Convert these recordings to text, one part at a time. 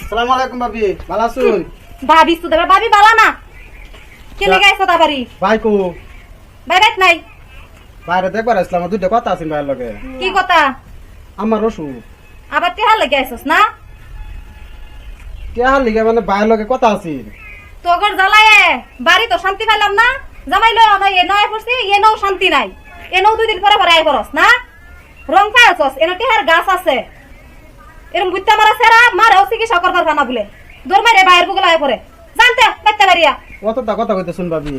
সালাম আলাইকুম ভাবি, ভালো আছুন? ভাবি তো দেবা ভাবি বালা না কেলে গাইছ তা বাড়ি ভাই কো বাইরে নাই বাইরে দেখবার আসলাম, দুইটা কথা আছে ভাইয়ের লগে। কি কথা? আমার ওষুধ আবার তেহার লাগে আইছস না? কে লিগে মানে ভাইয়ের লগে কথা আছে। তোগর জ্বালায় বাড়ি তো শান্তি পাইলাম না, জামাই লয় না এ নয় পড়ছি এ নও শান্তি নাই, এ নও 2 দিন পরে পরে আই করস না, রং পাইছস এনে তেহার গাছ আছে এরম বুইতা মারা সেরা মারেও চিকিৎসা করবার পানা বলে দৌড় মারে বাইরের বুগলা আই পড়ে জানতে বাইতে বাড়িয়া কতটা কথা কইতে শুন ভাবি।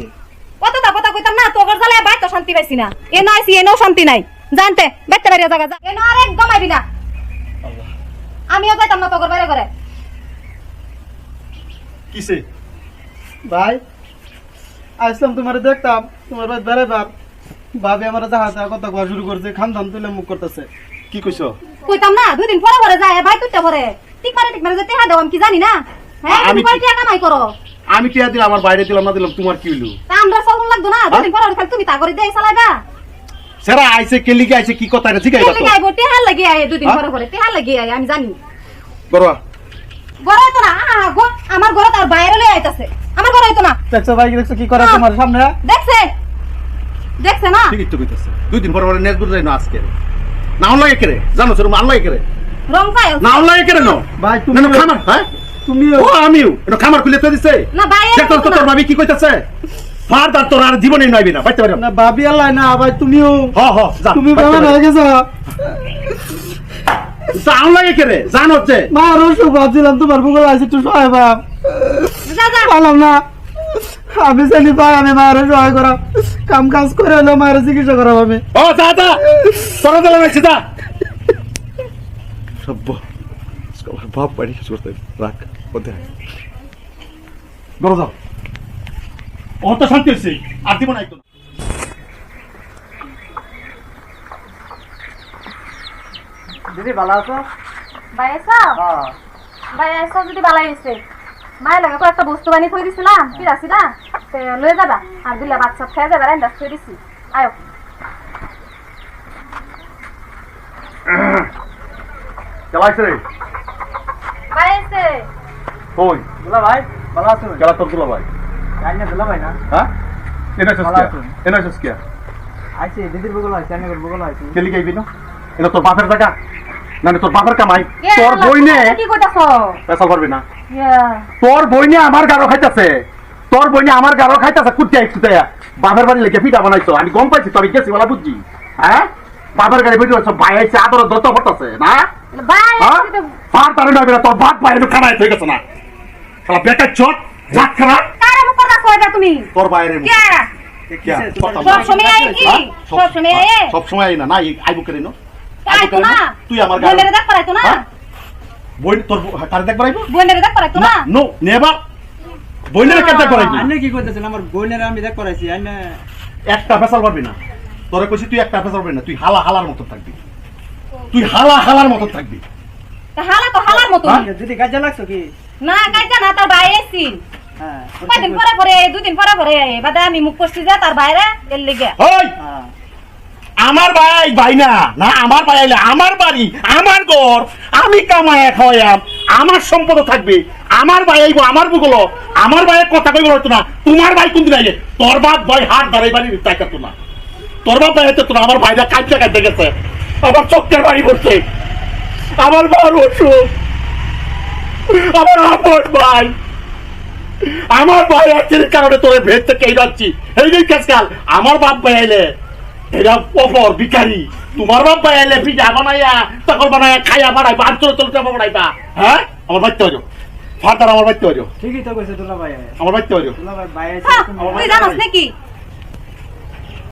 কতটা কথা কইতাম না, তোগর জ্বালায় বাই তো শান্তি পাইছি না, এ নয় সি এ নও শান্তি নাই জানতে বাইতে বাড়িয়া জায়গা যা এ ন আর একদম আইবি না, আমিও যাইতাম না তোগর বাইরে করে। কিসে ভাই আসলাম তোমার দেখতাম, তোমার ভাই বেড়াইবার ভাবি আমার জাহাজে কথা কওয়া শুরু করছে, খানদান তুলে মুখ করতেছে। কি কইছো? কইতাম না 2 দিন পরে পরে যায় ভাই তুইটা পরে ঠিক মারে যেতে হা দাও আমি কি জানি না। হ্যাঁ আমি তুমি কয় টাকা কামাই করো, আমি টিয়া দিলাম, আমার বাইরে দিলাম না দিলাম, তোমার কি হইলো? তা আমরা চলুন লাগতো না 2 দিন পরে খালি তুমি তা করে দেই চালাইবা। সেরা আইছে কেলিকে আইছে কি কথা এটা ঠিক আছে কেলে গাইবো টেহার লাগি আয় 2 দিন পরে পরে টেহার লাগি আয় আমি জানি। বড়া ঘরে তো না গো আমার ঘরে তার বাইরে লই আইতাছে, আমার ঘরে তো না। দেখছো ভাই, দেখছো কি করে তোমার সামনে। দেখছে দেখছে না ঠিকই তো কইতাছে 2 দিন পর পরে নেট গুড় যাই না আজকে না লাগে করে জানো সরম আল্লাহ করে রং পায় না লাগে করে না ভাই তুমি না খামার হ্যাঁ তুমিও ও আমিও এটা খামার খুলে তো দিছে না বাইরে দেখ তোর তোর ভাবি কি কইতাছে ফাদার তোর আর জীবনে নাইবি না বাইতে পারো না ভাবি আল্লাহ না ভাই তুমিও হ হ যা তুমি বেমান হয়ে গেছো। জান লাগে করে জান হচ্ছে মা রসু ভাবছিলাম তোমার ভূগোল আছে একটু সহায় ভাব যা যা পারলাম না, আমি জানি ভাই আমি মায়ের সহায় করা কাম কাজ করে হলো মায়ের চিকিৎসা করা আমি। ও যা যা তোর দিলাম আইছে যা সব বাপ বাড়ি করতে রাখ ওতে গরো যাও ও তো শান্তি হইছে আর দিব না একদম। দিদি ভালো আছো? ভাই আইছো ভাই আইছো যদি বালাই হইছে মায়ের লাগে একটা বস্তু বানিয়ে থই দিছিলাম কি রাখছি না তে লয়ে যাবা আর দিলা বাচ্চা খেয়ে যাবে রান্না থই দিছি আয়ো। চালাইছে রে ভাই আইছে কই দুলা ভাই ভালো আছো? গেলা তোর দুলা ভাই জানি না দুলা ভাই না হ্যাঁ এনাইছস ভালো কি আছেন? এনাইছস কি আইছে দিদির ভূগোল আছে আমি ভূগোল আছে। কেলি গাইবি না এটা তোর বাপের টাকা না তোর বাপের কামাই এ তোর আল্লাহ, বই নে কি কইতাছো? পেশা করবি না ইয়া তোর বই নিয়ে আমার গারো খাইতেছে তোর বই নিয়ে আমার গারো খাইতেছে কুটিয়া কুটিয়া বাপের বাড়ি লেগে পিঠা বানাইছো আমি গম পাইছি তো আমি গেছি বলা বুঝছি হ্যাঁ বাপের গাড়ি বেরিয়ে ভাই আইছে আদর দত্ত পড়তেছে না ভাই হ্যাঁ আইছে তো পার তারে নয় তোর বাপ বাইরে খানায় হয়ে গেছে না শালা বেটা চট জাত খারাপ কারে মুখ কথা কইতা তুমি তোর বাইরে কে সব সময় আই কি সব সময় আই সব সময় আই না না আইবো করে নো আইতো না তুই আমার গাড়ি বইনের দেখ পারাইতো না বই তোর কারে দেখ বাড়াইবো বইনের দেখ পারাইতো না নো নেভার বইনের কাছে দেখ বাড়াইবো আন্নে কি কইতেছেন? আমার বোনের আমি দেখ করাইছি আন্নে একটা ফেসাল পারবি না তোরে কইছি তুই একটা ফেসাল পারবি না তুই হালা হালার মতো থাকবি তুই হালা হালার মতো থাকবি তা হালা তো হালার মতো দিদি কাজে লাগছো কি? না কাইজা না তার ভাই আইছি হ্যাঁ কয়দিন পরে পরে 2 দিন পরে পরে বাদে আমি মুখ করছি যে তার বাইরে এর লিগে ওই আমার ভাই ভাই না না আমার ভাই আইলে আমার বাড়ি আমার ঘর আমি কামায় খাওয়াইম আমার সম্পদ থাকবে আমার ভাই আইবো আমার বুগলো আমার ভাইয়ের কথা কইব হতো না তোমার ভাই কোনদিন আইলে তোর বাপ ভাই হাত দাঁড়াই বাড়ি তাইকাতো না তোর বাপ ভাই হতো না আমার ভাইরা কাঁদতে কাঁদতে গেছে আমার চোখের বাড়ি পড়ছে আমার বড় অসুখ আমার আপন ভাই আমার ভাই আজকের কারণে তোরে ভেদ থেকে এই যাচ্ছি এই যে কাজকাল আমার বাপ ভাই আইলে এরা পপর ভিখারি তোমার বাপ ভাই আইলে পিঠা বানাইয়া তখন বানাইয়া খাইয়া বানাইবা আর চলে চলে চাপা বানাইবা হ্যাঁ আমার বাচ্চা হইলো ফাটার আমার বাচ্চা হইলো ঠিকই তো কইছে দুলা ভাই। আমার বাচ্চা হইলো দুলা ভাই ভাই আছে তুই জানাস নাকি